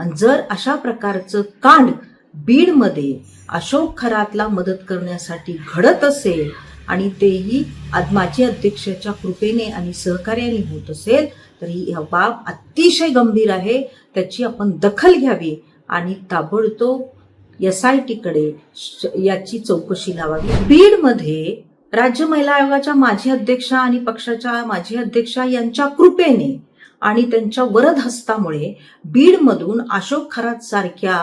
आणि जर अशा प्रकारचं कांड बीडमध्ये अशोक खरातला मदत करण्यासाठी घडत असेल आणि तेही माजी अध्यक्षाच्या कृपेने आणि सहकार्याने होत असेल तर ही बाब अतिशय गंभीर आहे. त्याची आपण दखल घ्यावी आणि ताबडतोब SIT कडे याची चौकशी लावावी. बीडमध्ये राज्य महिला आयोगाच्या माजी अध्यक्षा आणि पक्षाच्या माजी अध्यक्षा यांच्या कृपेने आणि त्यांच्या वरद हस्तामुळे बीडमधून अशोक खरात सारख्या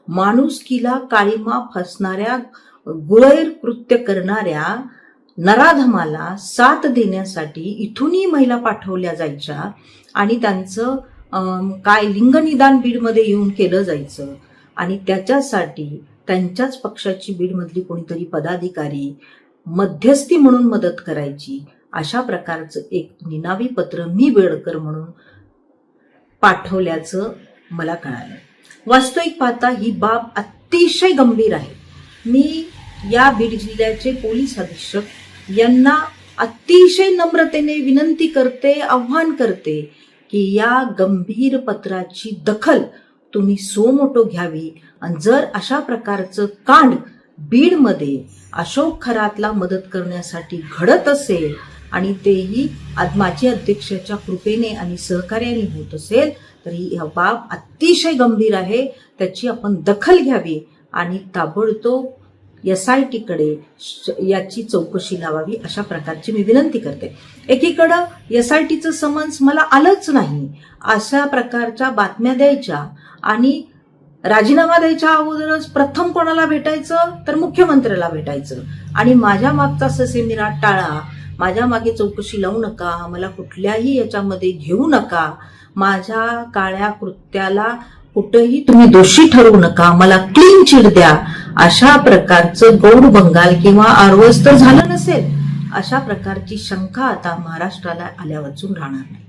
माणुसकीला काळीमा फासणाऱ्या गैर कृत्य करणाऱ्या नराधमाला साथ देण्यासाठी इथूनही महिला पाठवल्या जायच्या आणि त्यांचं लिंगनिदान बीडमध्ये येऊन केलं जायचं आणि त्याच्यासाठी त्यांच्याच पक्षाची बीडमधली कोणीतरी पदाधिकारी मध्यस्थी म्हणून मदत करायची. अशा प्रकारचं एक निनावी पत्र मी बेडकर म्हणून पाठवल्याचं मला कळालं. वास्तविक पाहता ही बाब अतिशय गंभीर आहे. मी या बीड जिल्ह्याचे पोलीस अधीक्षक यांना अतिशय नम्रतेने विनंती करते, आव्हान करते की या गंभीर पत्राची दखल तुम्ही सोमोटो घ्यावी आणि जर अशा प्रकारचं कांड बीडमध्ये अशोक खरातला मदत करण्यासाठी घडत असेल आणि तेही माजी अध्यक्षाच्या कृपेने आणि सहकार्याने होत असेल तर ही बाब अतिशय गंभीर आहे. त्याची आपण दखल घ्यावी आणि ताबडतोब SIT कडे याची चौकशी लावावी अशा प्रकारची मी विनंती करते. एकीकडं SITचं समन्स मला आलंच नाही. अशा प्रकारच्या बातम्या द्यायच्या आणि राजीनामा द्यायच्या अगोदरच प्रथम कोणाला भेटायचं तर मुख्यमंत्र्याला भेटायचं आणि माझ्या मागचा ससेमिरा टाळा, माझ्या मागे चौकशी लावू नका, मला कुठल्याही याच्यामध्ये घेऊ नका, माझ्या काळ्या कृत्याला कुठेही तुम्ही दोषी ठरवू नका, मला क्लीन चिट द्या, अशा प्रकारचं गौड बंगाल किंवा आरवस तर झालं नसेल अशा प्रकारची शंका आता महाराष्ट्राला आल्या वाचून राहणार नाही.